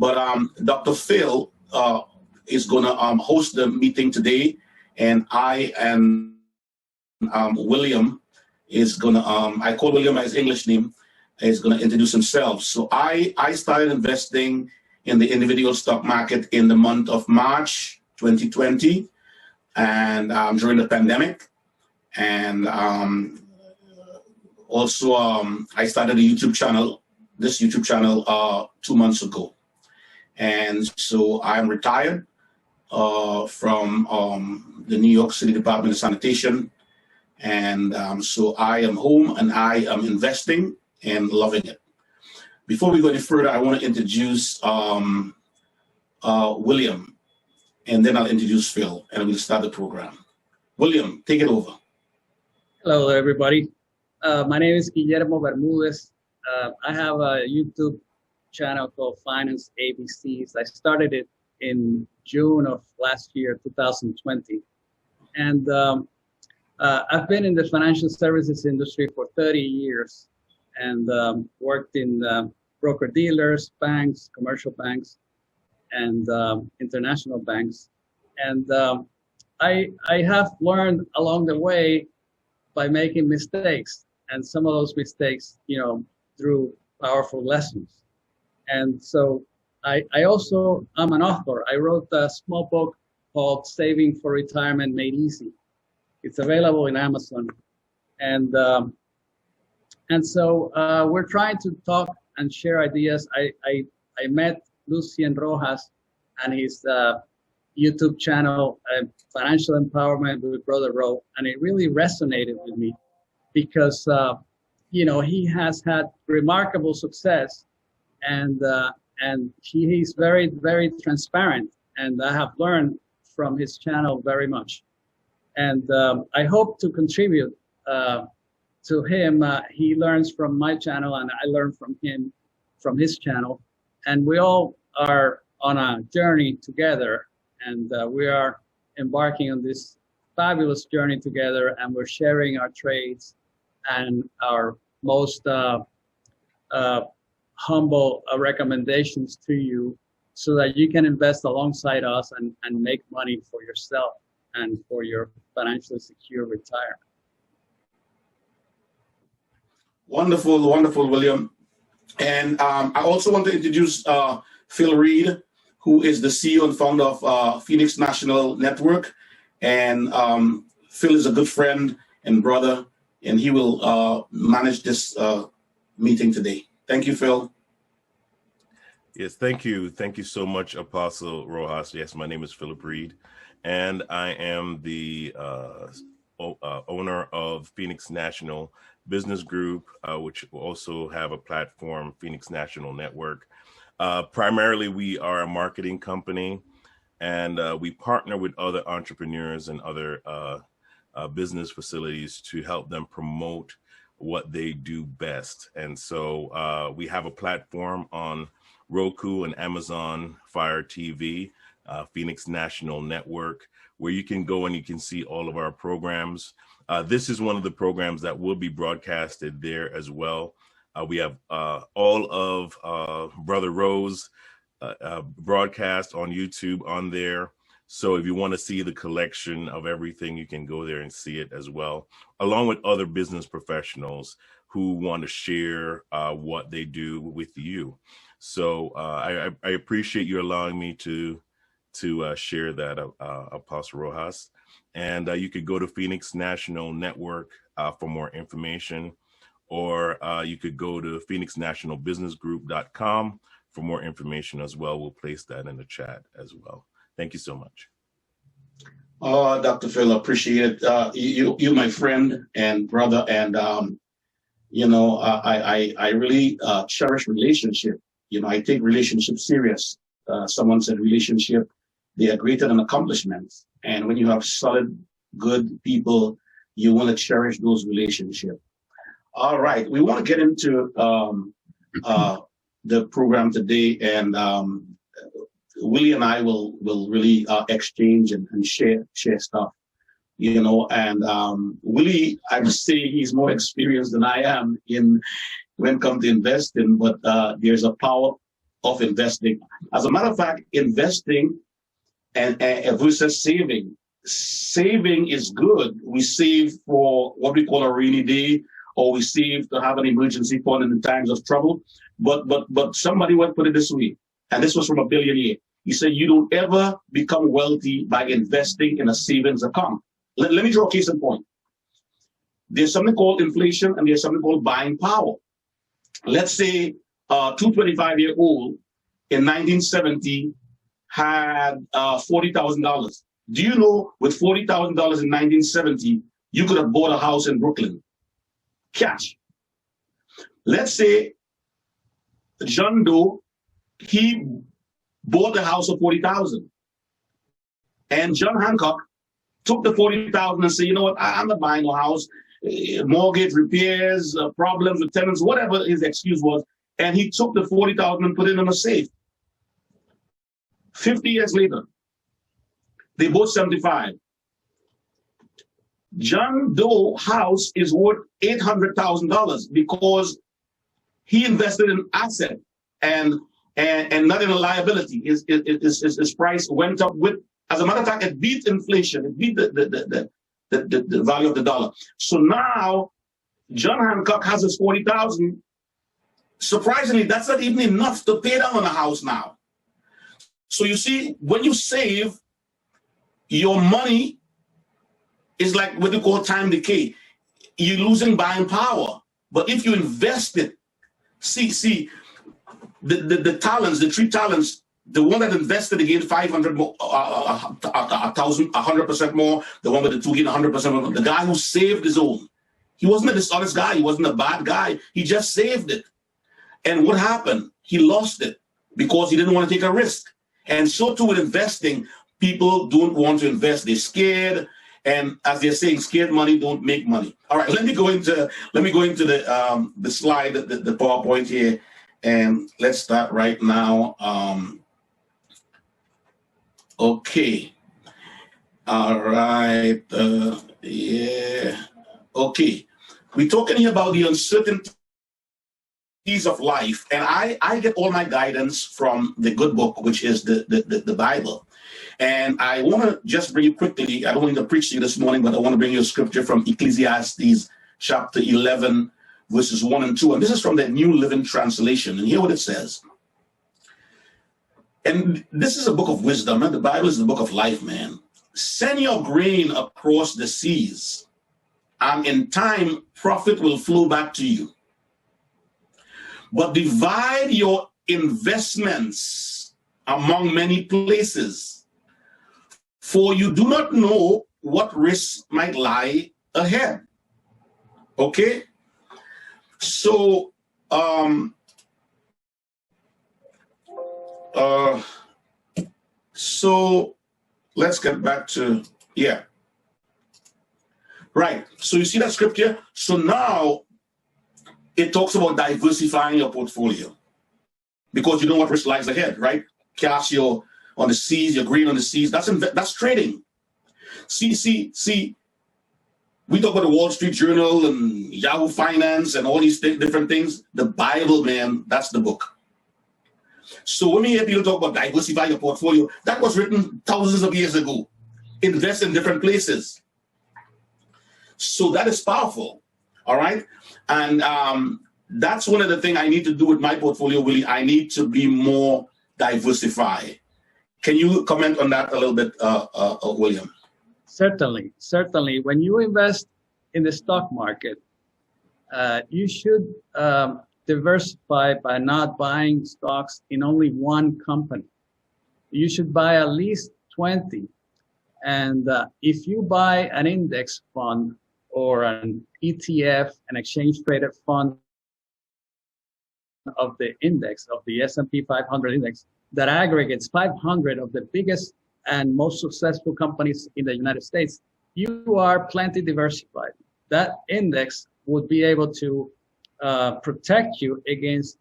But Dr. Phil is going to host the meeting today, and I and William is going to, I call William his English name, is going to introduce himself. So I started investing in the individual stock market in the month of March 2020, and during the pandemic. And also I started a YouTube channel, this YouTube channel 2 months ago. And so I'm retired from the New York City Department of Sanitation. And so I am home and I am investing and loving it. Before we go any further, I want to introduce William, and then I'll introduce Phil, and we'll start the program. William, take it over. Hello, everybody. My name is Guillermo Bermudez. I have a YouTube channel called Finance ABCs. I started it in June of last year, 2020. And I've been in the financial services industry for 30 years and worked in broker-dealers, banks, commercial banks, and international banks. And I have learned along the way by making mistakes, and some of those mistakes, drew powerful lessons. And so I also am an author. I wrote a small book called Saving for Retirement Made Easy. It's available in Amazon. And so we're trying to talk and share ideas. I met Lucien Rojas and his YouTube channel, Financial Empowerment with Brother Ro, and it really resonated with me because, he has had remarkable success, and he's very, very transparent, and I have learned from his channel very much. And I hope to contribute to him. He learns from my channel, and I learn from him, from his channel, and we all are on a journey together, and we are embarking on this fabulous journey together, and we're sharing our trades and our most humble recommendations to you so that you can invest alongside us and make money for yourself and for your financially secure retirement. Wonderful, wonderful, William. And I also want to introduce Phil Reed, who is the CEO and founder of Phoenix National Network. And Phil is a good friend and brother, and he will manage this meeting today. Thank you, Phil. Yes, thank you. Thank you so much, Apostle Rojas. Yes, my name is Philip Reed, and I am the owner of Phoenix National Business Group, which will also have a platform, Phoenix National Network. Primarily, we are a marketing company, and we partner with other entrepreneurs and other business facilities to help them promote what they do best. And so we have a platform on Roku and Amazon Fire TV, Phoenix National Network, where you can go and you can see all of our programs. This is one of the programs that will be broadcasted there as well. We have all of Brother Ro's broadcast on YouTube on there. So if you want to see the collection of everything, you can go there and see it as well, along with other business professionals who want to share what they do with you. So I appreciate you allowing me to share that, Apostle Rojas. And you could go to Phoenix National Network for more information, or you could go to phoenixnationalbusinessgroup.com for more information as well. We'll place that in the chat as well. Thank you so much. Dr. Phil, appreciate it. You, my friend and brother, and I really cherish relationship. I take relationships serious. Someone said relationship, they are greater than accomplishments. And when you have solid, good people, you want to cherish those relationships. All right, we want to get into the program today, and Willie and I will really exchange and share stuff, and Willie, I would say he's more experienced than I am when it comes to investing, but there's a power of investing. As a matter of fact, investing and versus saving. Saving is good. We save for what we call a rainy day, or we save to have an emergency fund in the times of trouble. But somebody would put it this way, and this was from a billionaire. He said, you don't ever become wealthy by investing in a savings account. Let me draw a case in point. There's something called inflation, and there's something called buying power. Let's say a 225-year-old in 1970 had $40,000. Do you know with $40,000 in 1970, you could have bought a house in Brooklyn? Cash. Let's say John Doe, he bought a house for $40,000. And John Hancock took the $40,000 and said, you know what, I'm not buying a house. Mortgage, repairs, problems with tenants, whatever his excuse was. And he took the $40,000 and put it in a safe. 50 years later, they both 75. John Doe house is worth $800,000 because he invested in asset and not in a liability. His price went up with, as a matter of fact, it beat inflation. It beat the value of the dollar. So now John Hancock has his 40,000. Surprisingly, that's not even enough to pay down on a house now. So you see, when you save, your money is like what you call time decay. You're losing buying power. But if you invest it, see, the talents, the three talents, the one that invested again 500 more, 1,000, 100% more. The one with the two gained 100% more. The guy who saved his own. He wasn't a dishonest guy. He wasn't a bad guy. He just saved it. And what happened? He lost it because he didn't want to take a risk. And so too with investing, people don't want to invest. They're scared. And as they're saying, scared money don't make money. All right, let me go into the slide, the PowerPoint here, and let's start right now. Okay. All right. Yeah. Okay. We're talking here about the uncertainties of life, and I get all my guidance from the good book, which is the Bible. And I want to just bring you quickly, I don't want to preach to you this morning, but I want to bring you a scripture from Ecclesiastes chapter 11, verses 1 and 2. And this is from the New Living Translation. And hear what it says. And this is a book of wisdom, and the Bible is the book of life, man. Send your grain across the seas, and in time, profit will flow back to you. But divide your investments among many places, for you do not know what risks might lie ahead. Okay? So, so let's get back to, yeah. Right, so you see that scripture? So now it talks about diversifying your portfolio because you know what risk lies ahead, right? Cash your on the seas, your grain on the seas, that's trading. See, we talk about the Wall Street Journal and Yahoo Finance and all these different things. The Bible, man, that's the book. So when we hear people talk about diversify your portfolio, that was written thousands of years ago. Invest in different places. So that is powerful, all right? And that's one of the things I need to do with my portfolio, Willie. I need to be more diversified. Can you comment on that a little bit, William? Certainly. When you invest in the stock market, you should diversify by not buying stocks in only one company. You should buy at least 20. And if you buy an index fund or an ETF, an exchange traded fund of the index, of the S&P 500 index, that aggregates 500 of the biggest and most successful companies in the United States, you are plenty diversified. That index would be able to protect you against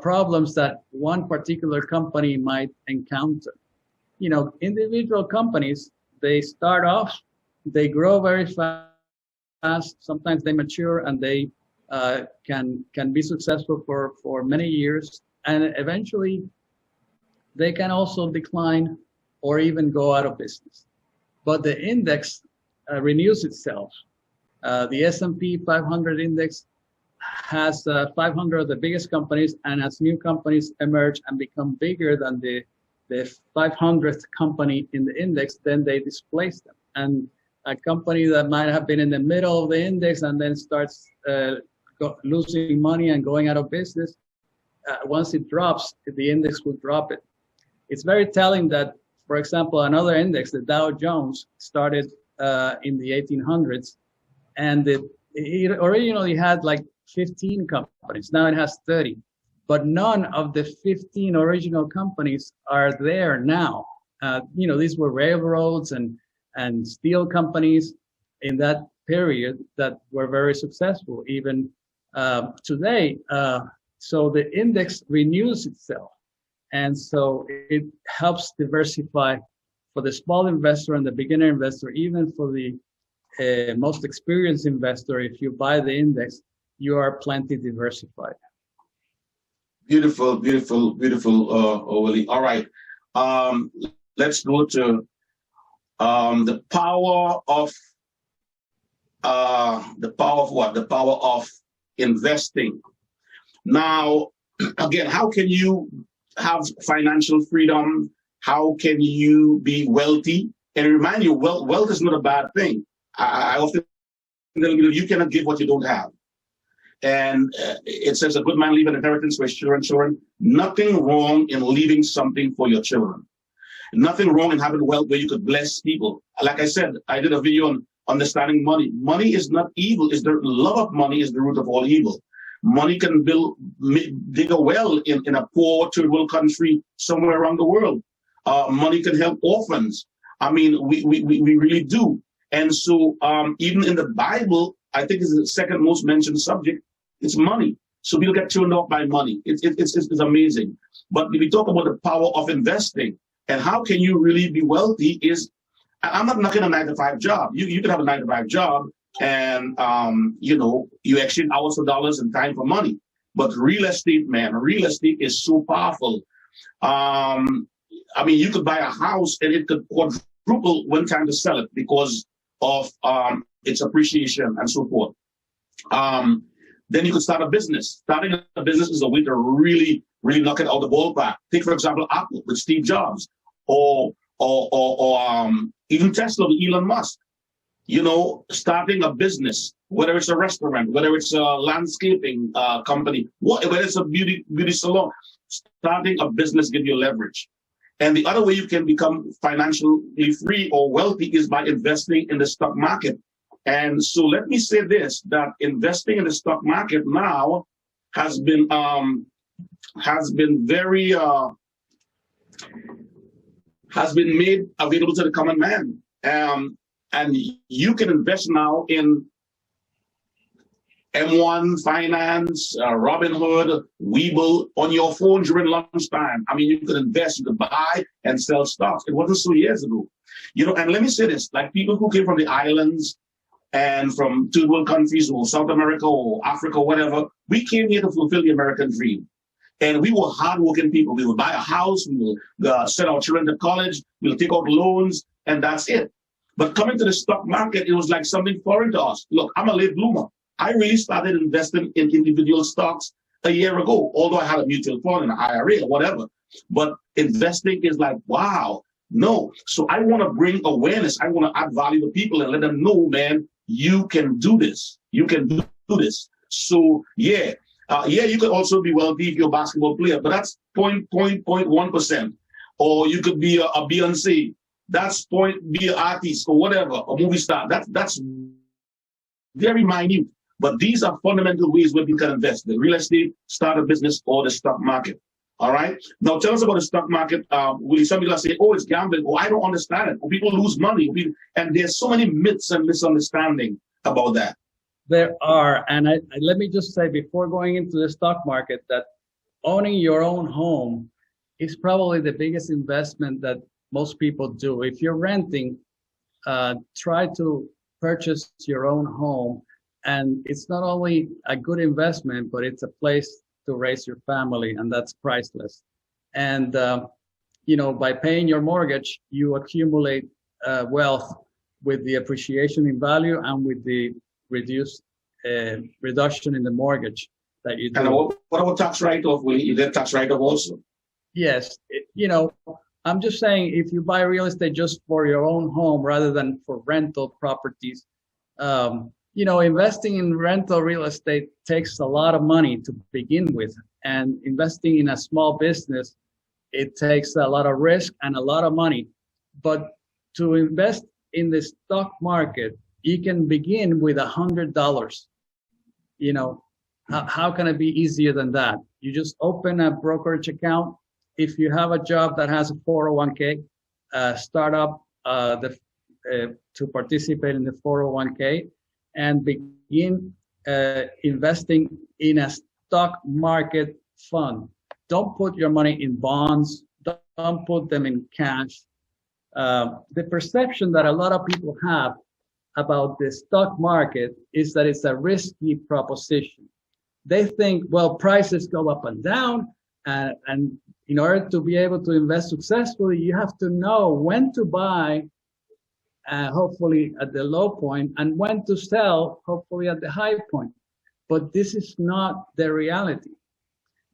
problems that one particular company might encounter. Individual companies, they start off, they grow very fast. Sometimes they mature and they can be successful for many years. and eventually they can also decline or even go out of business. But the index renews itself. The S&P 500 index has 500 of the biggest companies, and as new companies emerge and become bigger than the 500th company in the index, then they displace them. And a company that might have been in the middle of the index and then starts losing money and going out of business, once it drops, the index will drop it. It's very telling that, for example, another index, the Dow Jones, started in the 1800s, and it originally had like 15 companies. Now it has 30, but none of the 15 original companies are there now. These were railroads and steel companies in that period that were very successful, even today. So the index renews itself. And so it helps diversify for the small investor and the beginner investor, even for the most experienced investor. If you buy the index, you are plenty diversified. Beautiful, beautiful, beautiful, Willie. All right. Let's go to the power of what? The power of investing. Now, again, how can you have financial freedom? How can you be wealthy? And remind you, wealth is not a bad thing. I often tell you cannot give what you don't have. And it says a good man leave an inheritance for his children. Nothing wrong in leaving something for your children. Nothing wrong in having wealth where you could bless people. Like I said, I did a video on understanding money. Money is not evil. It's the love of money is the root of all evil. Money can dig a well in a poor third world country somewhere around the world. Money can help orphans. I mean, we really do. And so even in the Bible, I think it's the second most mentioned subject. It's money. So people get turned off by money. It's amazing. But if we talk about the power of investing and how can you really be wealthy is, I'm not knocking a 9-to-5 job. You could have a 9-to-5 job and, you exchange hours for dollars and time for money. But real estate, man, real estate is so powerful. You could buy a house and it could quadruple when time to sell it because of its appreciation and so forth. Then you could start a business. Starting a business is a way to really, really knock it out of the ballpark. Take, for example, Apple with Steve Jobs, or even Tesla with Elon Musk. Starting a business, whether it's a restaurant, whether it's a landscaping company, whether it's a beauty salon, starting a business gives you leverage. And the other way you can become financially free or wealthy is by investing in the stock market. And so let me say this, that investing in the stock market now has been made available to the common man. And you can invest now in M1 Finance, Robinhood, Webull on your phone during lunchtime. You could invest, you could buy and sell stocks. It wasn't so years ago. And let me say this, like people who came from the islands and from third world countries or South America or Africa or whatever, we came here to fulfill the American dream. And we were hardworking people. We would buy a house, we will send our children to college, we'll take out loans, and that's it. But coming to the stock market, it was like something foreign to us. Look, I'm a late bloomer. I really started investing in individual stocks a year ago, although I had a mutual fund and an IRA or whatever. But investing is like, wow, no. So I want to bring awareness. I want to add value to people and let them know, man, you can do this. You can do this. So, you could also be wealthy if you're a basketball player, but that's 0.1%. Or you could be a Beyonce. That's be an artist or whatever, a movie star. That's very minute. But these are fundamental ways where you can invest: the real estate, start a business, or the stock market. All right. Now tell us about the stock market. Some people say, "Oh, it's gambling." Oh, I don't understand it. Or people lose money. And there's so many myths and misunderstanding about that. There are, and let me just say before going into the stock market that owning your own home is probably the biggest investment that most people do. If you're renting, try to purchase your own home. And it's not only a good investment, but it's a place to raise your family, and that's priceless. And by paying your mortgage, you accumulate wealth with the appreciation in value and with the reduction in the mortgage that you do. And what about tax write-off? Will you get tax write-off also? Yes, I'm just saying, if you buy real estate just for your own home rather than for rental properties, investing in rental real estate takes a lot of money to begin with, and investing in a small business, it takes a lot of risk and a lot of money. But to invest in the stock market, you can begin with $100. How can it be easier than that? You just open a brokerage account. If you have a job that has a 401k, start up to participate in the 401k and begin investing in a stock market fund. Don't put your money in bonds. Don't put them in cash. The perception that a lot of people have about the stock market is that it's a risky proposition. They think, well, prices go up and down, and in order to be able to invest successfully, you have to know when to buy, hopefully at the low point, and when to sell, hopefully at the high point. But this is not the reality.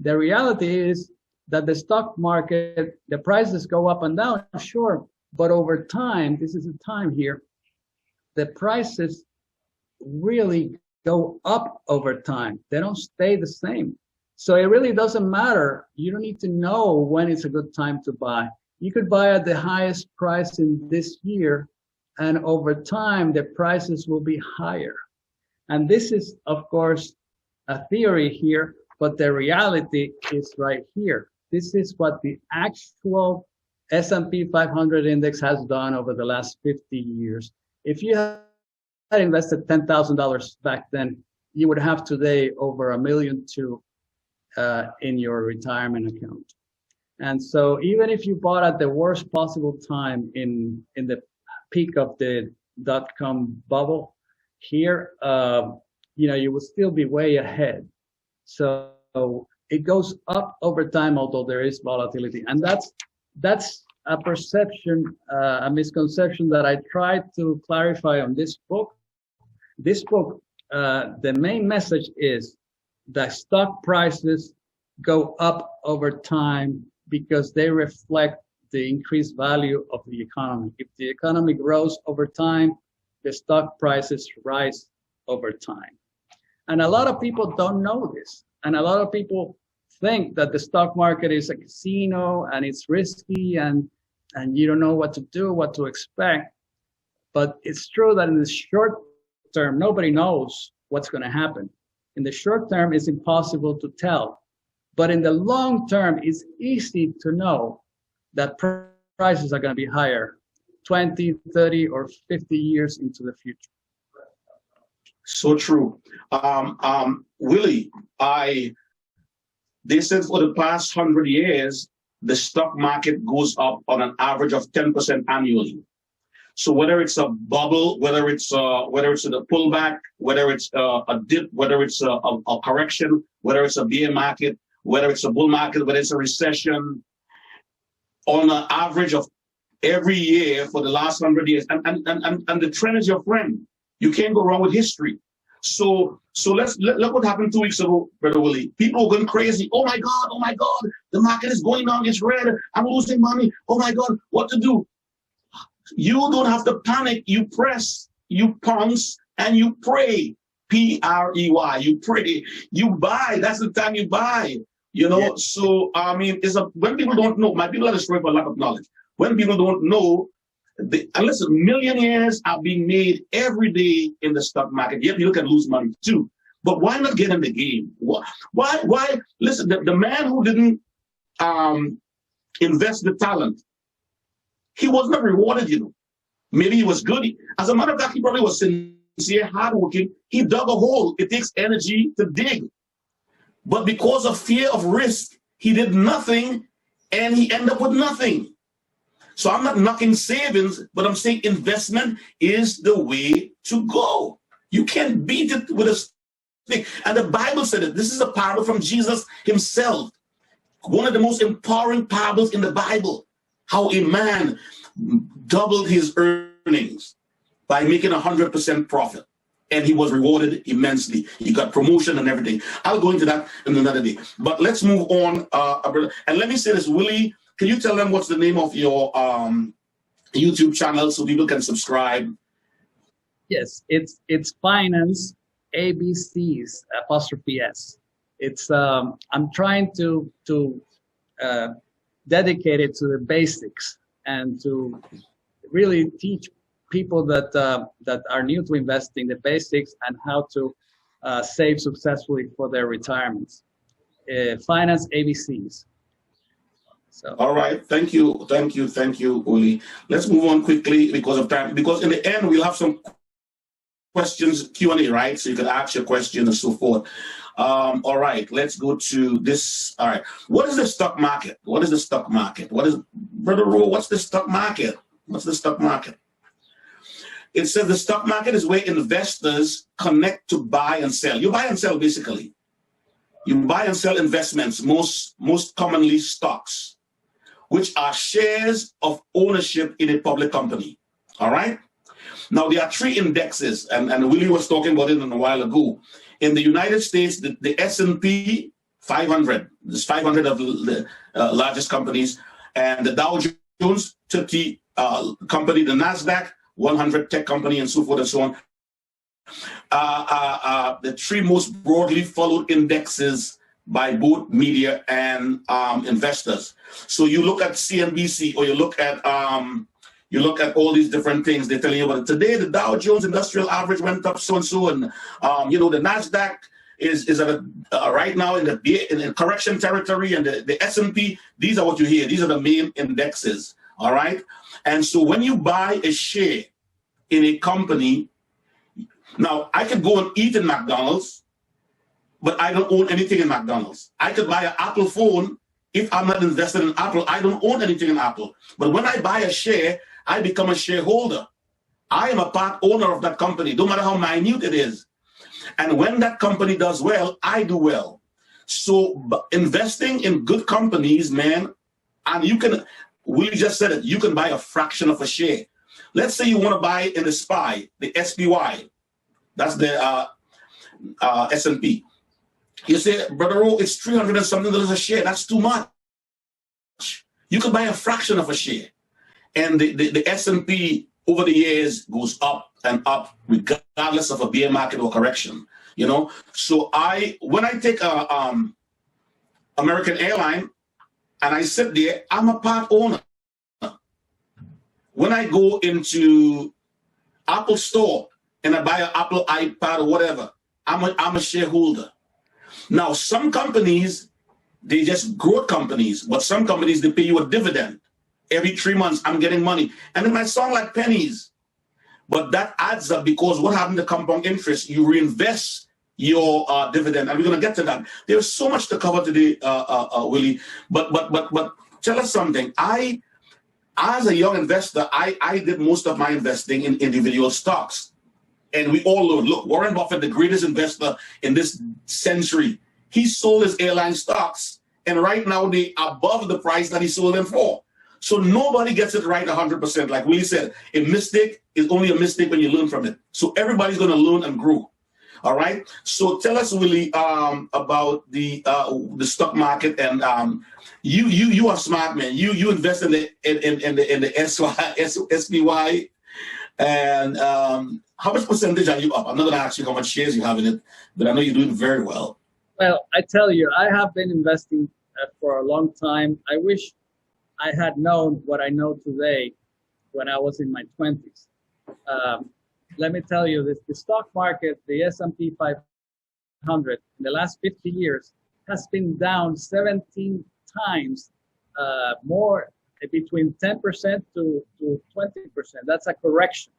The reality is that the stock market, the prices go up and down, sure, but over time, this is the time here, the prices really go up over time. They don't stay the same. So it really doesn't matter. You don't need to know when it's a good time to buy. You could buy at the highest price in this year, and over time, the prices will be higher. And this is, of course, a theory here, but the reality is right here. This is what the actual S&P 500 index has done over the last 50 years. If you had invested $10,000 back then, you would have today over $1.2 million in your retirement account. And so even if you bought at the worst possible time in the peak of the dot-com bubble here, you would still be way ahead. So it goes up over time, although there is volatility. And that's a perception, a misconception that I tried to clarify on this book. This book, the main message is that stock prices go up over time because they reflect the increased value of the economy. If the economy grows over time, the stock prices rise over time. And a lot of people don't know this. And a lot of people think that the stock market is a casino and it's risky and you don't know what to do, what to expect. But it's true that in the short term, nobody knows what's going to happen. In the short term, it's impossible to tell. But in the long term, it's easy to know that prices are going to be higher 20, 30, or 50 years into the future. So true. Willie, they said for the past 100 years, the stock market goes up on an average of 10% annually. So whether it's a bubble, whether it's a pullback, whether it's a dip, whether it's a correction, whether it's a bear market, whether it's a bull market, whether it's a recession, on an average of every year for the last 100 years, and the trend is your friend. You can't go wrong with history. So look what happened 2 weeks ago, Brother Willie. People were going crazy. Oh my God, the market is going down, it's red, I'm losing money. Oh my God, what to do? You don't have to panic. You press, you pounce, and you pray. P-R-E-Y. You pray. You buy. That's the time you buy. Yeah. So when people don't know, my people are destroyed for lack of knowledge. When people don't know, unless millionaires are being made every day in the stock market, yet people can lose money too. But why not get in the game? Why? Listen, the man who didn't invest the talent, he was not rewarded, Maybe he was good. As a matter of fact, he probably was sincere, hardworking. He dug a hole. It takes energy to dig. But because of fear of risk, he did nothing, and he ended up with nothing. So I'm not knocking savings, but I'm saying investment is the way to go. You can't beat it with a thing. And the Bible said it. This is a parable from Jesus himself. One of the most empowering parables in the Bible. How a man doubled his earnings by making 100% profit. And he was rewarded immensely. He got promotion and everything. I'll go into that in another day. But let's move on. And let me say this, Willie, can you tell them what's the name of your YouTube channel so people can subscribe? Yes, it's Finance ABCs '. It's I'm trying to dedicate it to the basics and to really teach people that that are new to investing the basics and how to save successfully for their retirements. Finance ABCs. So. All right, thank you, Uli. Let's move on quickly because of time. Because in the end, we'll have some questions, Q&A, right? So you can ask your question and so forth. All right, let's go to this. All right, what is the stock market? What is the stock market? What is, Brother Ro, what's the stock market? What's the stock market? It says the stock market is where investors connect to buy and sell. You buy and sell, basically. You buy and sell investments, most commonly stocks, which are shares of ownership in a public company. All right? Now, there are three indexes, and Willie was talking about it a while ago. In the United States, the S&P 500, there's 500 of the largest companies, and the Dow Jones 30 company, the NASDAQ 100 tech company, and so forth and so on. The three most broadly followed indexes by both media and investors. So you look at CNBC or you look at all these different things. They're telling you about it. Today, the Dow Jones Industrial Average went up so and so, and the NASDAQ is at right now in the correction territory, and the S&P. These are what you hear. These are the main indexes. All right. And so when you buy a share in a company, now I could go and eat in McDonald's, but I don't own anything in McDonald's. I could buy an Apple phone. If I'm not invested in Apple, I don't own anything in Apple. But when I buy a share, I become a shareholder. I am a part owner of that company, no matter how minute it is. And when that company does well, I do well. So investing in good companies, man, and you can, Willie just said it, you can buy a fraction of a share. Let's say you want to buy in the SPY, the SPY. That's the S&P. You say, Brother Ro, it's $300 and something a share. That's too much. You can buy a fraction of a share. And the S&P over the years goes up and up, regardless of a bear market or correction. You know, so when I take a American airline and I sit there, I'm a part owner. When I go into Apple store and I buy an Apple iPad or whatever, I'm a shareholder. Now, some companies, they just growth companies, but some companies, they pay you a dividend. Every 3 months, I'm getting money. And it might sound like pennies, but that adds up because what happened to compound interest? You reinvest your dividend, and we're going to get to that. There's so much to cover today, Willie, but tell us something. As a young investor, I did most of my investing in individual stocks. And we all know, look, Warren Buffett, the greatest investor in this century, he sold his airline stocks, and right now they're above the price that he sold them for. So nobody gets it right 100%. Like Willie said, a mistake is only a mistake when you learn from it. So everybody's going to learn and grow. All right. So tell us, Willie, about the stock market, and you are smart, man. You invest in the SPY, and how much percentage are you up? I'm not going to ask you how much shares you have in it, but I know you're doing very well. Well, I tell you, I have been investing for a long time. I wish I had known what I know today when I was in my 20s. Let me tell you this, the stock market, the S&P 500, in the last 50 years has been down 17 times more, between 10% to 20%. That's a correction.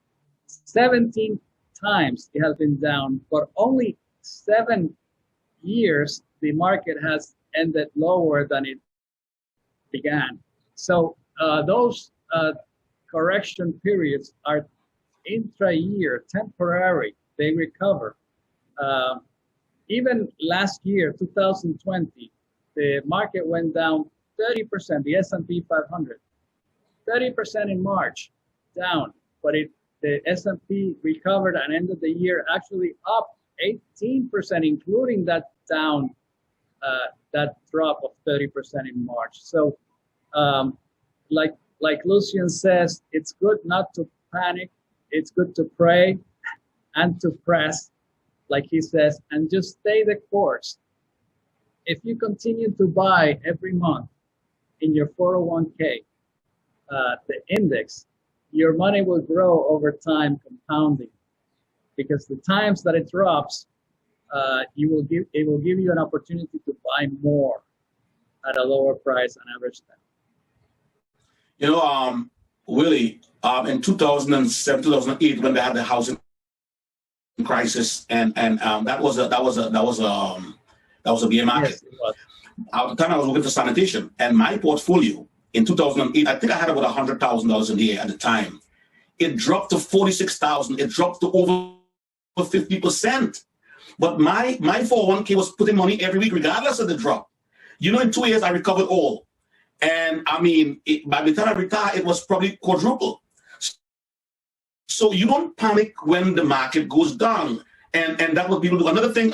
17 times it has been down, but only 7 years the market has ended lower than it began. So those correction periods are intra-year, temporary. They recover. even last year, 2020, the market went down 30%, the S&P 500, 30% in March, down, but the S&P recovered and ended the year actually up 18%, including that down, that drop of 30% in March. So, like Lucian says, it's good not to panic. It's good to pray and to press, like he says, and just stay the course. If you continue to buy every month in your 401k, the index, your money will grow over time, compounding. Because the times that it drops, it will give you an opportunity to buy more at a lower price on average time. You know, Willie, in 2007, 2008, when they had the housing crisis, and that was a bear market. Yes, it was. At the time, I was working for sanitation, and my portfolio in 2008, I think I had about $100,000 in the year at the time. It dropped to 46,000. It dropped to over 50%. But my 401k was putting money every week, regardless of the drop. You know, in 2 years, I recovered all. And I mean, by the time I retired, it was probably quadruple. So you don't panic when the market goes down. And that's what people do. Another thing,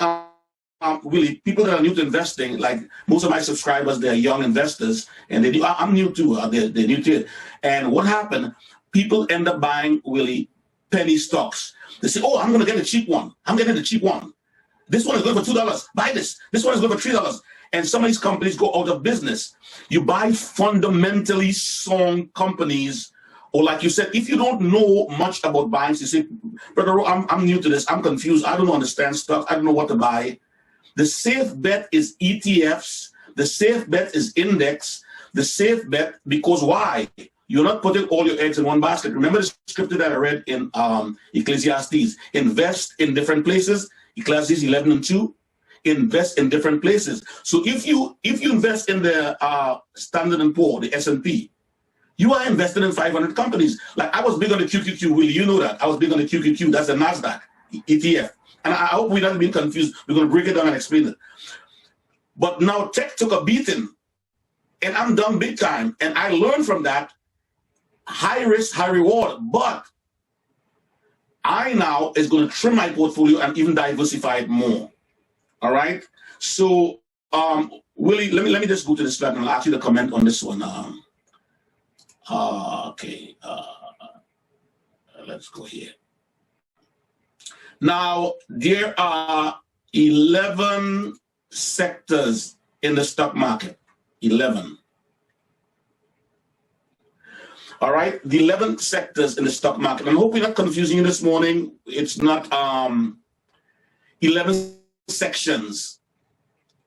really, people that are new to investing, like most of my subscribers, they're young investors, and I'm new too. They're new to it. And what happened? People end up buying, Willie, penny stocks. They say, oh, I'm going to get a cheap one. I'm getting the cheap one. This one is good for $2. Buy this. This one is good for $3. And some of these companies go out of business. You buy fundamentally sound companies, or like you said, if you don't know much about buying, you say, Brother, I'm new to this. I'm confused. I don't understand stuff. I don't know what to buy. The safe bet is ETFs. The safe bet is index. The safe bet, because why? You're not putting all your eggs in one basket. Remember the scripture that I read in Ecclesiastes. Invest in different places. Ecclesiastes 11:2. Invest in different places. So if you invest in the Standard & Poor, the S&P, you are invested in 500 companies. Like I was big on the QQQ. Will you know that? I was big on the QQQ. That's the NASDAQ ETF. And I hope we're not being confused. We're going to break it down and explain it. But now tech took a beating, and I'm done big time. And I learned from that. High risk, high reward. But I now is going to trim my portfolio and even diversify it more. All right. So, Willie, let me just go to this slide and I'll ask you to comment on this one. Okay. Let's go here. Now, there are 11 sectors in the stock market. 11. All right, the 11 sectors in the stock market. And I hope we're not confusing you this morning. It's not 11 sections.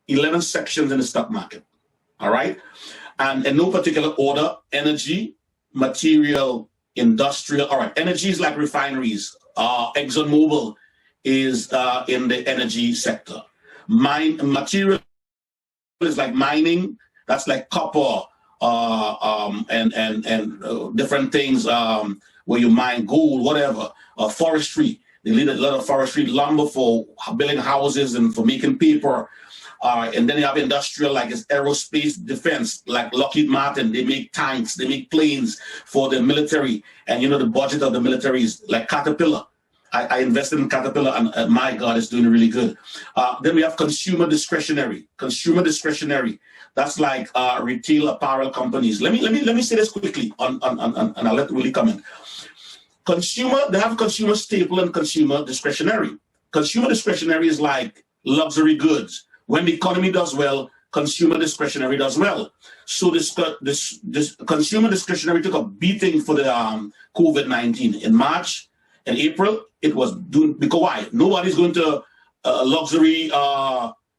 11 sections in the stock market. All right, and in no particular order: energy, material, industrial. All right, energy is like refineries. ExxonMobil is in the energy sector. Material is like mining. That's like copper. And different things where you mine gold, whatever. Forestry, they need a lot of forestry, lumber for building houses and for making paper. And then you have industrial, like it's aerospace defense, like Lockheed Martin. They make tanks, they make planes for the military. And you know the budget of the military is like Caterpillar. I invested in Caterpillar, and my God, it's doing really good. Then we have consumer discretionary. Consumer discretionary. That's like retail apparel companies. Let me say this quickly, and I'll let Willie comment. They have consumer staple and consumer discretionary. Consumer discretionary is like luxury goods. When the economy does well, consumer discretionary does well. So this consumer discretionary took a beating for the COVID-19 in March. In April, it was doing, because why? Nobody's going to a luxury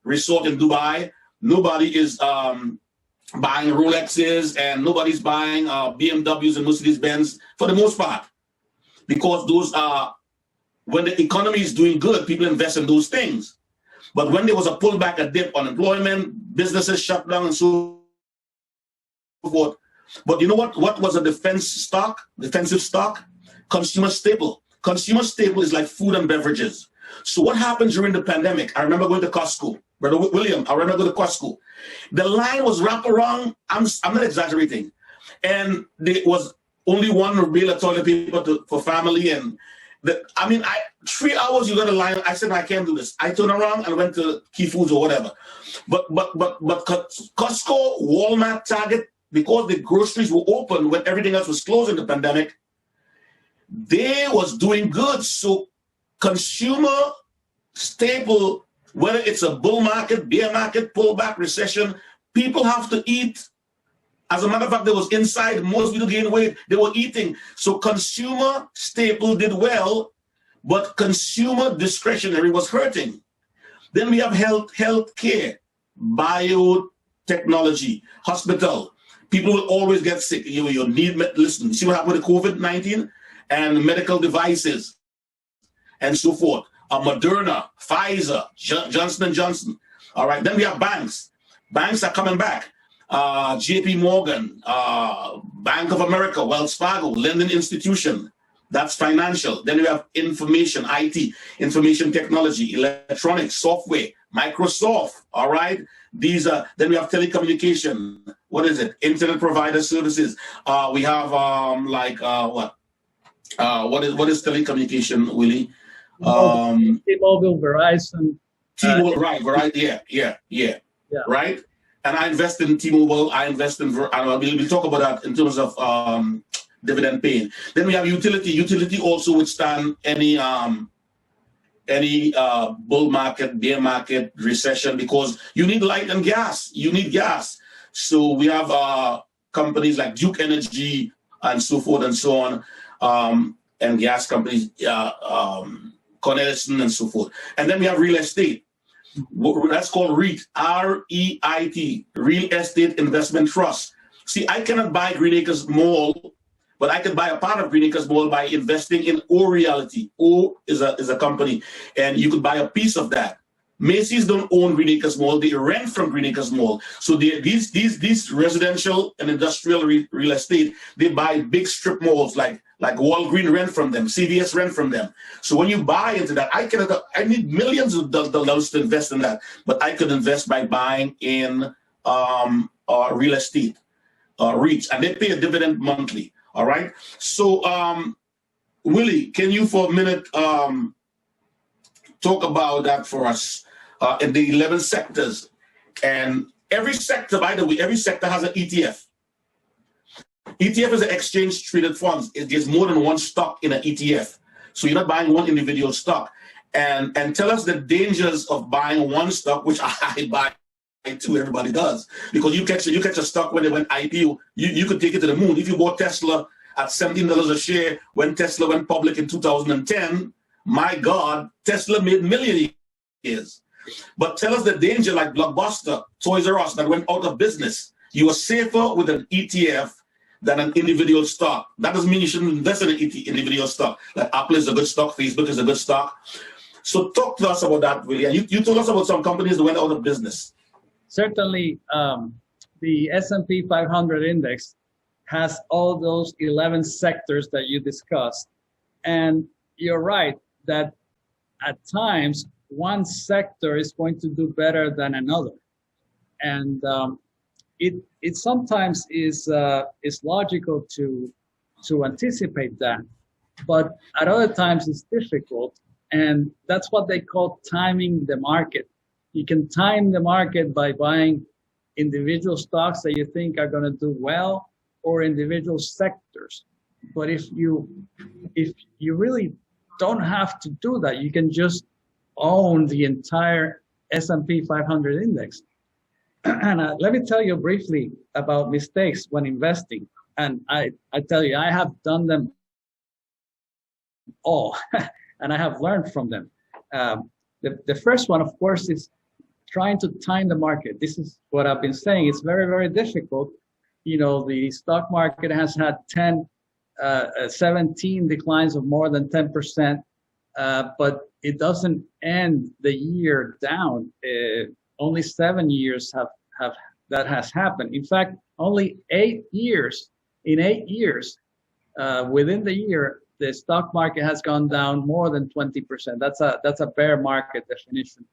resort in Dubai. Nobody is buying Rolexes, and nobody's buying BMWs and Mercedes-Benz for the most part. Because those are, when the economy is doing good, people invest in those things. But when there was a pullback, a dip, unemployment, businesses shut down and so forth. But you know what? What was a defensive stock? Consumer staple. Consumer staple is like food and beverages. So what happened during the pandemic? I remember going to Costco. Brother William, I remember going to Costco. The line was wrapped around, I'm not exaggerating. And there was only one bill of toilet paper for family. And 3 hours you got a line. I said, I can't do this. I turned around and went to Key Foods or whatever. But Costco, Walmart, Target, because the groceries were open when everything else was closed in the pandemic, they was doing good. So consumer staple, whether it's a bull market, bear market, pullback, recession, people have to eat. As a matter of fact, they was inside, most people gained weight, they were eating. So consumer staple did well, but consumer discretionary was hurting. Then we have health care, biotechnology, hospital. People will always get sick. You need, listen, see what happened with COVID-19 and medical devices and so forth. Moderna, Pfizer, Johnson & Johnson. All right, then we have banks. Banks are coming back. JP Morgan, Bank of America, Wells Fargo, lending institution. That's financial. Then we have information, IT, information technology, electronics, software, Microsoft. All right. These are, then we have telecommunication. What is it? Internet provider services. We have what is telecommunication, Willie? T-Mobile, Verizon. T-Mobile, right, yeah. Right? And I invest in T-Mobile, I invest in, we'll talk about that in terms of dividend paying. Then we have utility. Utility also withstand any bull market, bear market, recession, because you need light and gas. You need gas. So we have companies like Duke Energy and so forth and so on, and gas companies, Con Edison and so forth. And then we have real estate. That's called REIT, R-E-I-T, Real Estate Investment Trust. See, I cannot buy Green Acres Mall, but I can buy a part of Green Acres Mall by investing in O Realty. O is a company, and you could buy a piece of that. Macy's don't own Green Acres Mall; they rent from Green Acres Mall. So these residential and industrial real estate, they buy big strip malls like Walgreens rent from them, CVS rent from them. So when you buy into that, I need millions of dollars to invest in that, but I could invest by buying in real estate, REITs, and they pay a dividend monthly. All right. So Willie, can you for a minute talk about that for us in the 11 sectors? And every sector, by the way, every sector has an ETF. ETF is an exchange traded funds. There's more than one stock in an ETF. So you're not buying one individual stock. And tell us the dangers of buying one stock, which I buy too, everybody does. Because you catch a stock when they went IPO, you could take it to the moon. If you bought Tesla at $17 a share when Tesla went public in 2010, my God, Tesla made millions. But tell us the danger, like Blockbuster, Toys R Us, that went out of business. You are safer with an ETF than an individual stock. That doesn't mean you shouldn't invest in an individual stock. Like Apple is a good stock, Facebook is a good stock. So talk to us about that, Willie. And you told us about some companies that went out of business. Certainly, the S&P 500 index has all those 11 sectors that you discussed. And you're right that at times, one sector is going to do better than another. And it sometimes is logical to anticipate that, but at other times it's difficult, and that's what they call timing the market. You can time the market by buying individual stocks that you think are going to do well, or individual sectors. But if you really don't have to do that, you can just own the entire S&P 500 index. And let me tell you briefly about mistakes when investing. And I tell you, I have done them all, and I have learned from them. The first one, of course, is trying to time the market. This is what I've been saying. It's very, very difficult. You know, the stock market has had 17 declines of more than 10%, but it doesn't end the year down. Only 7 years have that has happened. In fact, only 8 years. In 8 years, within the year, the stock market has gone down more than 20%. That's a bear market definition.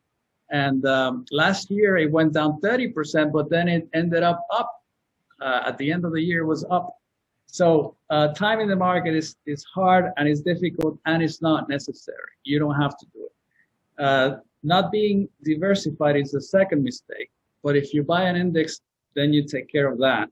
And last year it went down 30%, but then it ended up. At the end of the year, it was up. So timing the market is hard and it's difficult and it's not necessary. You don't have to do it. Not being diversified is the second mistake. But if you buy an index, then you take care of that.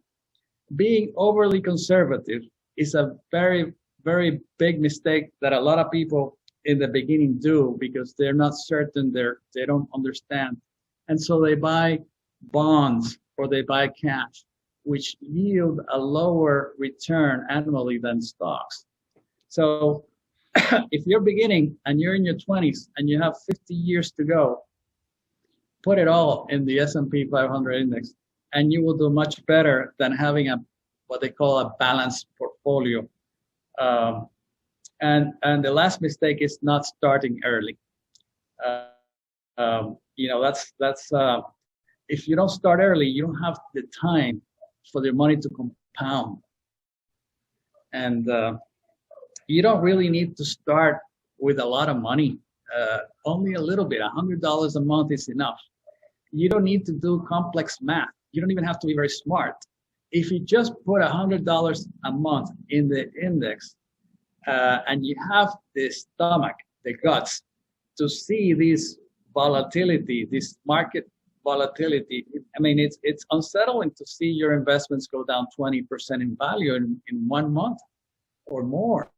Being overly conservative is a very, very big mistake that a lot of people in the beginning do because they're not certain, they don't understand. And so they buy bonds or they buy cash, which yield a lower return annually than stocks. So if you're beginning and you're in your 20s and you have 50 years to go, put it all in the S&P 500 index, and you will do much better than having what they call a balanced portfolio. And the last mistake is not starting early. That's if you don't start early, you don't have the time for their money to compound. And you don't really need to start with a lot of money. Only a little bit, $100 a month is enough. You don't need to do complex math. You don't even have to be very smart. If you just put $100 a month in the index, and you have the stomach, the guts, to see this volatility, this market volatility. I mean, it's unsettling to see your investments go down 20% in value in 1 month or more.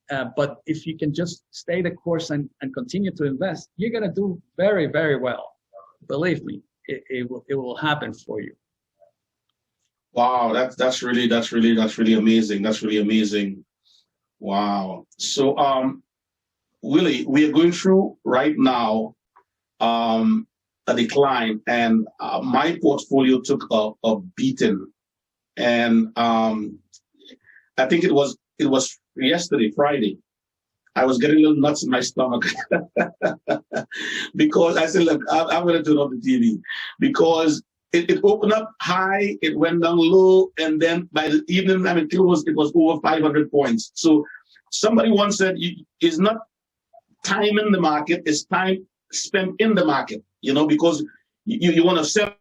But if you can just stay the course and continue to invest, you're going to do very, very well. Believe me, it will happen for you. Wow, that's really amazing. That's really amazing. Wow. So, Willie, we are going through right now a decline, and my portfolio took a beating, and I think it was yesterday, Friday. I was getting a little nuts in my stomach because I said, look, I'm going to turn off the TV because it opened up high, it went down low, and then by the evening, I mean, it was over 500 points. So somebody once said, it's not time in the market, it's time spent in the market, because you want to sell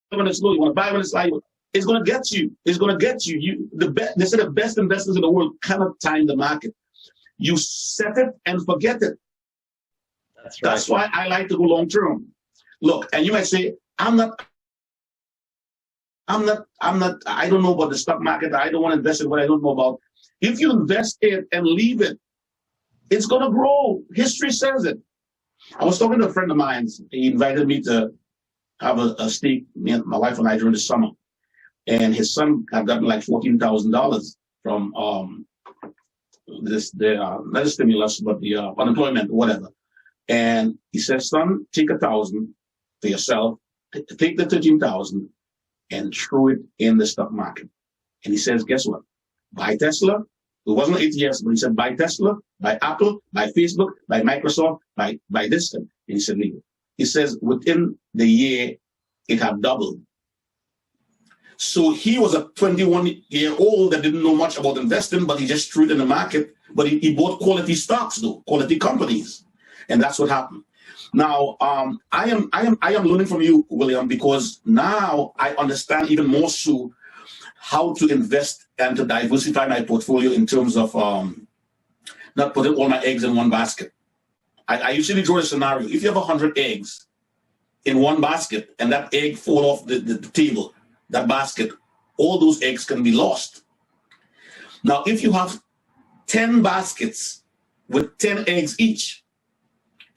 when it's low, you want to buy when it's high. It's going to get you. It's going to get you. They say the best investors in the world cannot time the market. You set it and forget it. That's right. That's why I like to go long term. Look, and you might say, I don't know about the stock market. I don't want to invest in what I don't know about. If you invest it and leave it, it's going to grow. History says it. I was talking to a friend of mine. He invited me to have a steak, my wife and I, during the summer. And his son had gotten like $14,000 from not the stimulus, but the unemployment, whatever. And he said, son, take 1,000 for yourself, take the 13,000 and throw it in the stock market. And he says, guess what? Buy Tesla. It wasn't ETFs, but he said, buy Tesla, buy Apple, buy Facebook, buy Microsoft, buy this thing. And he said, leave it. He says, within the year, it had doubled. So he was a 21-year-old that didn't know much about investing, but he just threw it in the market. But he bought quality stocks, though, quality companies. And that's what happened. Now, I am learning from you, William, because now I understand even more so how to invest and to diversify my portfolio in terms of not putting all my eggs in one basket. I usually draw a scenario. If you have 100 eggs in one basket and that egg fall off the table, that basket, all those eggs can be lost. Now, if you have 10 baskets with 10 eggs each,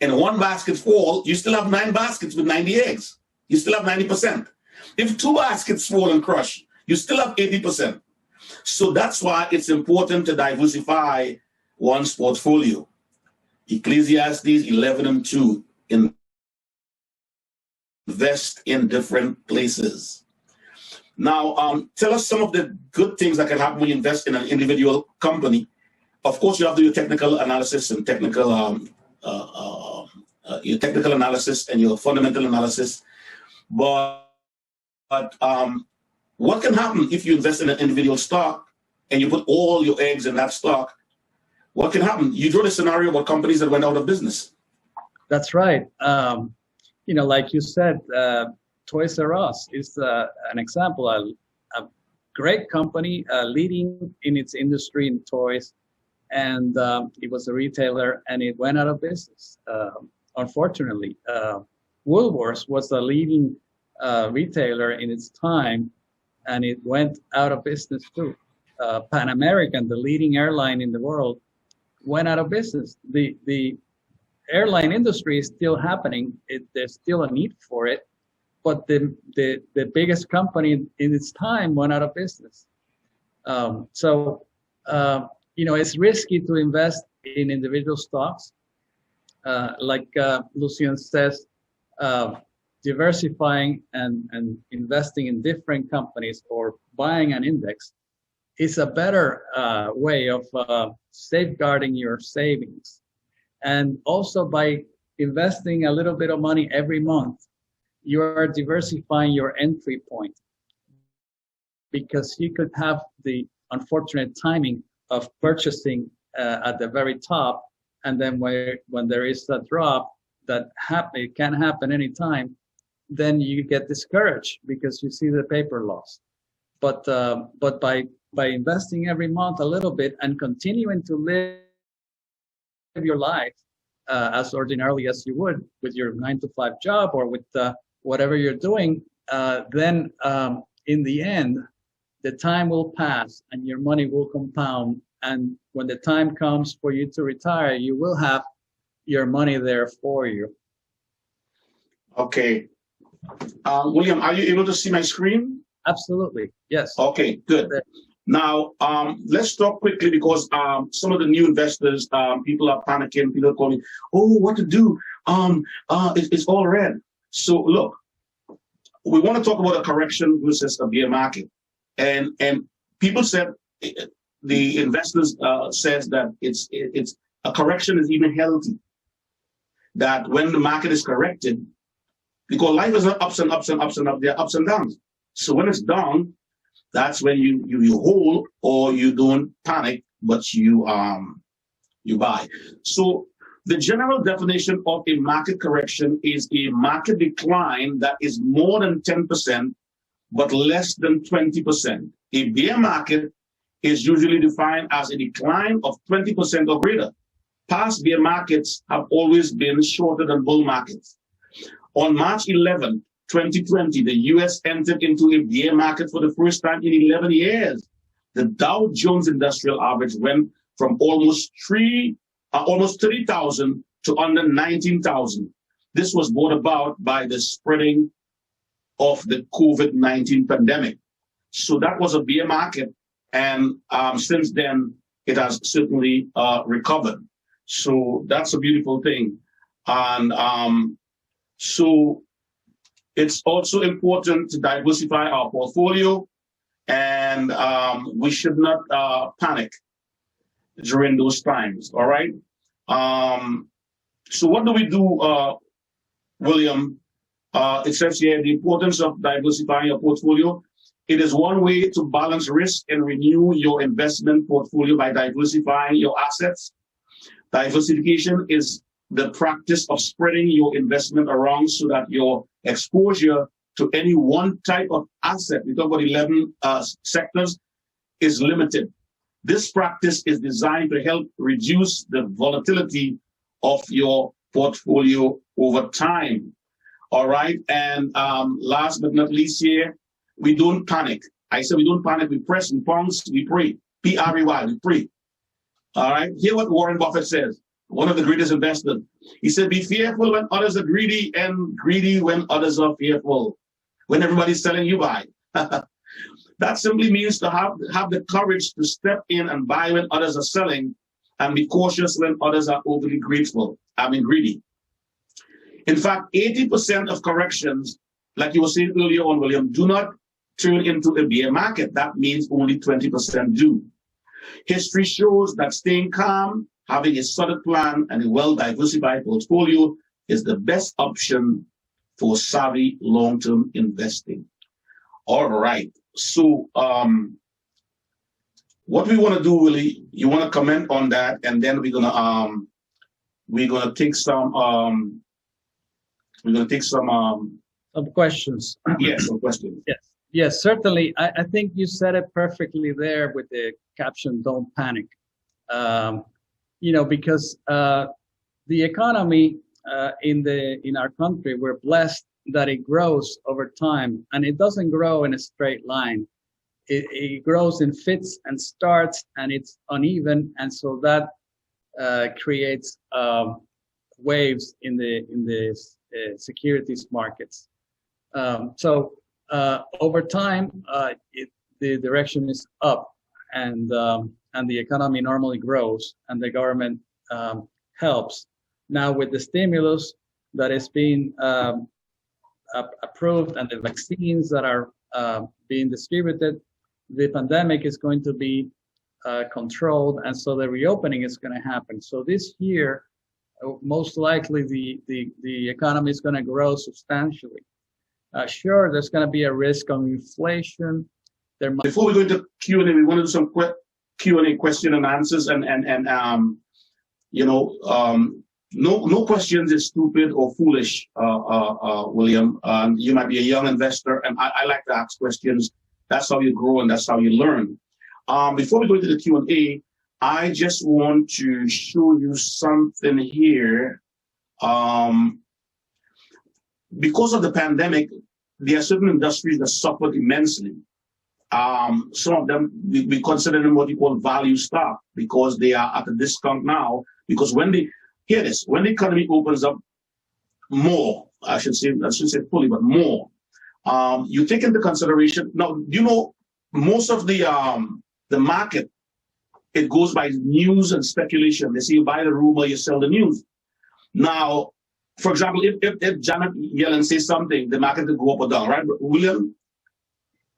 and one basket fall, you still have 9 baskets with 90 eggs. You still have 90%. If 2 baskets fall and crush, you still have 80%. So that's why it's important to diversify one's portfolio. Ecclesiastes 11:2, invest in different places. Now, tell us some of the good things that can happen when you invest in an individual company. Of course, you have to do your technical analysis and your technical analysis and your fundamental analysis. But what can happen if you invest in an individual stock and you put all your eggs in that stock, what can happen? You draw the scenario about companies that went out of business. That's right. Like you said, Toys R Us is an example, a great company, leading in its industry in toys. And it was a retailer, and it went out of business, unfortunately. Woolworths was a leading retailer in its time, and it went out of business too. Pan American, the leading airline in the world, went out of business. The airline industry is still happening. There's still a need for it, but the biggest company in its time went out of business. It's risky to invest in individual stocks. Like Lucian says, diversifying and investing in different companies or buying an index is a better way of safeguarding your savings. And also by investing a little bit of money every month, you are diversifying your entry point, because you could have the unfortunate timing of purchasing at the very top, and then when there is a drop it can happen anytime, then you get discouraged because you see the paper loss. But by investing every month a little bit and continuing to live your life as ordinarily as you would with your 9-to-5 job or with whatever you're doing, then in the end, the time will pass and your money will compound. And when the time comes for you to retire, you will have your money there for you. Okay. William, are you able to see my screen? Absolutely. Yes. Okay, good. Now, let's talk quickly, because some of the new investors, people are panicking. People are calling, oh, what to do? It's all red. So look, we want to talk about a correction versus a bear market. And people said, the investors says that it's a correction is even healthy. That when the market is corrected, because life is not ups and ups and ups and ups, there are ups and downs. So when it's down, that's when you hold, or you don't panic, but you buy. So the general definition of a market correction is a market decline that is more than 10%, but less than 20%. A bear market is usually defined as a decline of 20% or greater. Past bear markets have always been shorter than bull markets. On March 11, 2020, the U.S. entered into a bear market for the first time in 11 years. The Dow Jones Industrial Average went from almost 30,000 to under 19,000. This was brought about by the spreading of the COVID-19 pandemic. So that was a bear market, and since then it has certainly recovered. So that's a beautiful thing. And so it's also important to diversify our portfolio, and we should not panic during those times. All right. So what do we do, William? It says here the importance of diversifying your portfolio. It is one way to balance risk and renew your investment portfolio by diversifying your assets. Diversification is the practice of spreading your investment around so that your exposure to any one type of asset, we talk about 11 sectors, is limited. This practice is designed to help reduce the volatility of your portfolio over time. All right. And last but not least here, we don't panic. I said we don't panic. We press and pounce. We pray. P-R-E-Y. We pray. All right. Hear what Warren Buffett says, one of the greatest investors. He said, be fearful when others are greedy, and greedy when others are fearful. When everybody's telling you buy. That simply means to have the courage to step in and buy when others are selling, and be cautious when others are overly greedy. In fact, 80% of corrections, like you were saying earlier on, William, do not turn into a bear market. That means only 20% do. History shows that staying calm, having a solid plan, and a well-diversified portfolio is the best option for savvy long-term investing. All right. So what we want to do, Willie, you want to comment on that, and then we're gonna take some questions. Yes, some questions. Yes, certainly. I think you said it perfectly there with the caption, "Don't panic." Because the economy in our country, we're blessed that it grows over time, and it doesn't grow in a straight line. It grows in fits and starts, and it's uneven, and so that creates waves in the securities markets. So over time, the direction is up, and the economy normally grows, and the government helps. Now with the stimulus that is being approved and the vaccines that are being distributed, the pandemic is going to be controlled, and so the reopening is going to happen. So this year, most likely the economy is going to grow substantially. Sure, there's going to be a risk of inflation. Before we go into Q&A, we want to do some quick Q&A, question and answers, and no questions is stupid or foolish, William. You might be a young investor, and I like to ask questions. That's how you grow, and that's how you learn. Before we go into the Q&A, I just want to show you something here. Because of the pandemic, there are certain industries that suffered immensely. Some of them, we consider them what you call value stock, because they are at a discount now. Because when the economy opens up more, I should say fully, but more, you take into consideration. Now, most of the market, it goes by news and speculation. They say you buy the rumor, you sell the news. Now, for example, if Janet Yellen says something, the market will go up or down, right? William,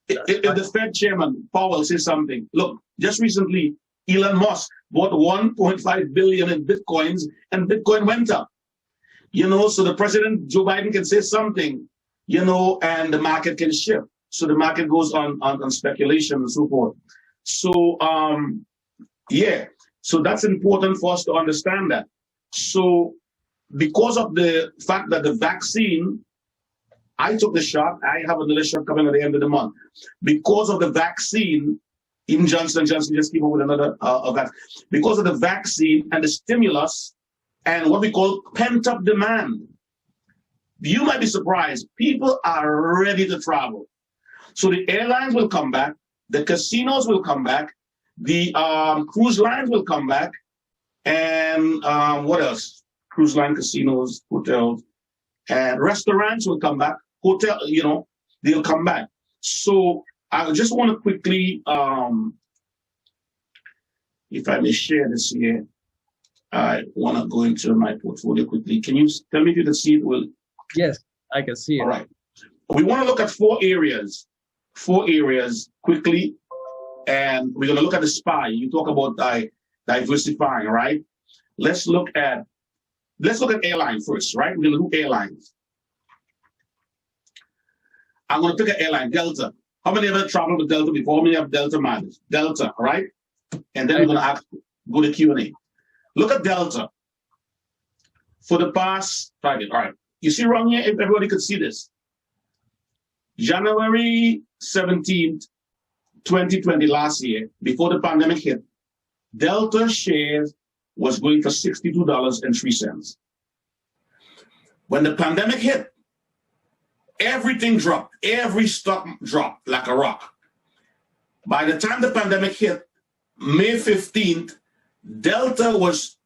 if the Fed chairman Powell says something, look, just recently, Elon Musk bought 1.5 billion in Bitcoins, and Bitcoin went up. So the president, Joe Biden, can say something, and the market can shift. So the market goes on speculation and so forth. So, so that's important for us to understand that. So because of the fact that the vaccine, I took the shot, I have another shot coming at the end of the month. Because of the vaccine, even Johnson & Johnson just came up with another vaccine. Because of the vaccine and the stimulus and what we call pent-up demand, you might be surprised, people are ready to travel. So the airlines will come back, the casinos will come back, the cruise lines will come back, and what else? Cruise line, casinos, hotels, and restaurants will come back. They'll come back. So I just want to quickly, if I may share this here, I want to go into my portfolio quickly. Can you tell me if you can see it, Will? Yes, I can see it. All right. We want to look at four areas quickly, and we're going to look at the SPY. You talk about diversifying, right? Let's look at airline first, right? We're going to do airlines. I'm going to pick an airline, Delta. How many ever traveled with Delta before? How many have Delta mileage? Delta, all right? And then we're going to go to Q&A. Look at Delta. For the past 5 years, all right. You see wrong here, if everybody could see this. January 17th, 2020, last year, before the pandemic hit, Delta shares was going for $62.03. When the pandemic hit, everything dropped. Every stock dropped like a rock. By the time the pandemic hit, May 15th, Delta was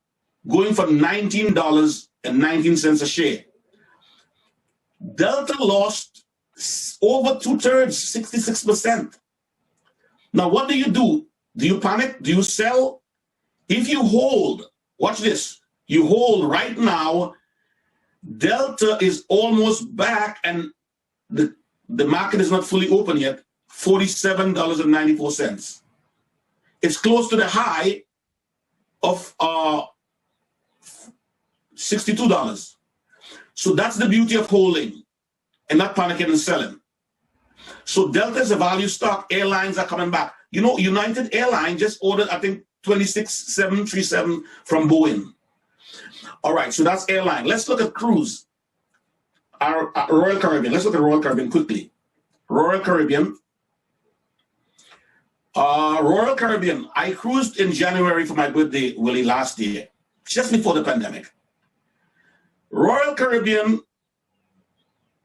going for $19.19 a share. Delta lost over 2/3, 66%. Now, what do? Do you panic? Do you sell? If you hold, watch this, you hold right now, Delta is almost back, and the market is not fully open yet, $47.94. It's close to the high of $62. So that's the beauty of holding and not panicking and selling. So Delta is a value stock. Airlines are coming back. You know, United Airlines just ordered, I think, 26 737 from Boeing. All right, so that's airline. Let's look at cruise. Our Royal Caribbean. Let's look at Royal Caribbean quickly. Royal Caribbean. Royal Caribbean. I cruised in January for my birthday, Willie, last year, just before the pandemic. Royal Caribbean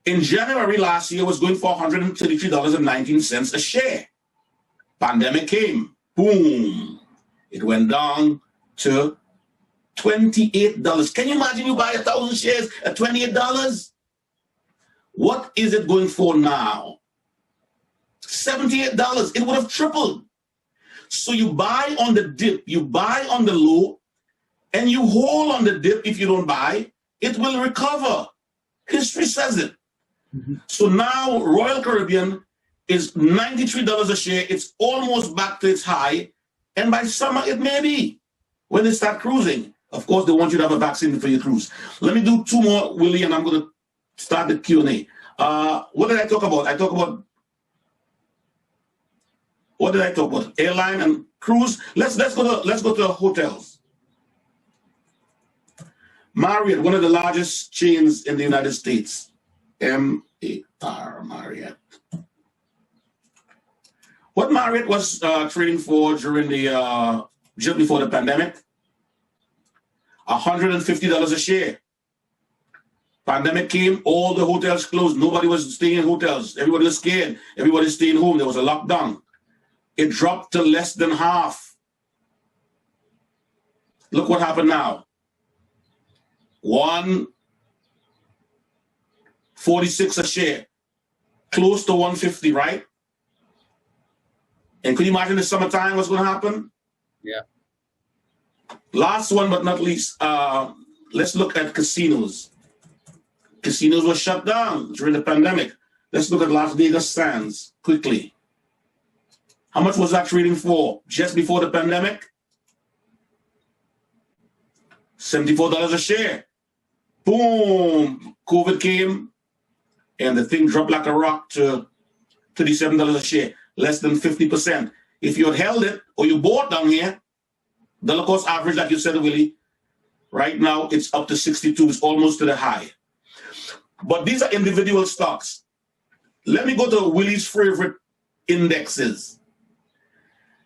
in January last year was going for $133.19 a share. Pandemic came, boom. It went down to $28. Can you imagine you buy 1,000 shares at $28? What is it going for now? $78. It would have tripled. So you buy on the dip, you buy on the low, and you hold on the dip. If you don't buy, it will recover. History says it. So now Royal Caribbean is $93 a share. It's almost back to its high. And by summer, it may be when they start cruising. Of course, they want you to have a vaccine before you cruise. Let me do two more, Willie, and I'm going to start the Q&A. What did I talk about? What did I talk about? Airline and cruise. Let's go to hotels. Marriott, one of the largest chains in the United States. M-A-R, Marriott. What Marriott was trading for during the just before the pandemic? $150 a share. Pandemic came, all the hotels closed. Nobody was staying in hotels. Everybody was scared. Everybody staying home. There was a lockdown. It dropped to less than half. Look what happened now. $146 a share, close to 150, right? And could you imagine the summertime what's going to happen? Yeah. Last one but not least, let's look at casinos. Casinos were shut down during the pandemic. Let's look at Las Vegas Sands quickly. How much was that trading for just before the pandemic? $74 a share. Boom, COVID came, and the thing dropped like a rock to $37 a share, less than 50%. If you had held it or you bought down here, dollar cost average, like you said, Willie, right now it's up to 62, it's almost to the high. But these are individual stocks. Let me go to Willie's favorite indexes.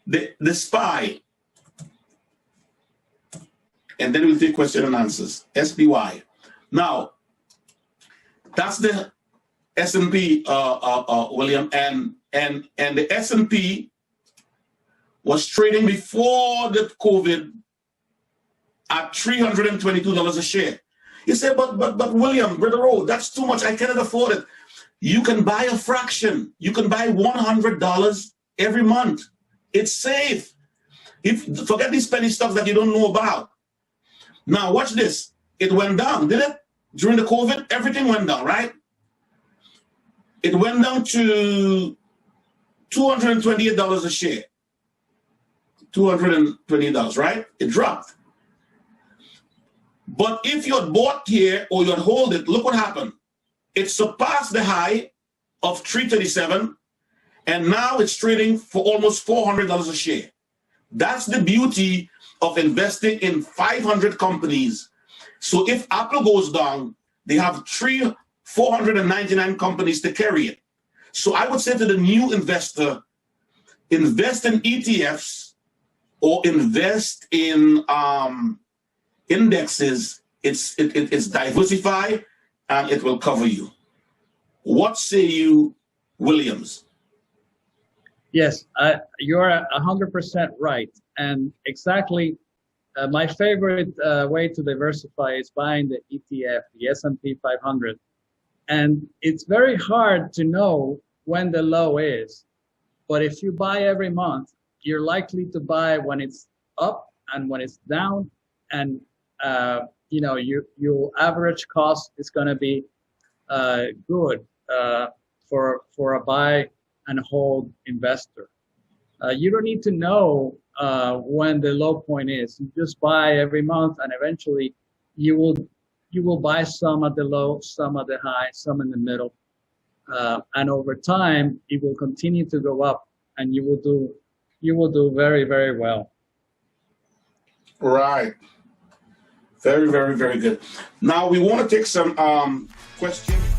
The SPY, and then we'll take question and answers. SPY. Now, that's the S&P, William, and the S&P was trading before the COVID at $322 a share. You say, but William, Brother Rowe, that's too much. I cannot afford it. You can buy a fraction. You can buy $100 every month. It's safe. Forget these penny stocks that you don't know about. Now, watch this. It went down, did it? During the COVID, everything went down, right? It went down to $228 a share. $228, right? It dropped. But if you had bought here or you had hold it, look what happened. It surpassed the high of $337, and now it's trading for almost $400 a share. That's the beauty of investing in 500 companies. So if Apple goes down, they have 499 companies to carry it. So I would say to the new investor, invest in ETFs or invest in indexes. It's diversified and it will cover you. What say you, Williams? Yes, you're 100% right. And exactly my favorite way to diversify is buying the ETF, the S&P 500. And it's very hard to know when the low is. But if you buy every month, you're likely to buy when it's up and when it's down. And, your average cost is going to be good for a buy and hold investor. You don't need to know when the low point is. You just buy every month, and eventually you will buy some at the low, some at the high, some in the middle, and over time it will continue to go up, and you will do you will do very, very well. Right. Very, very, very good. Now we want to take some questions.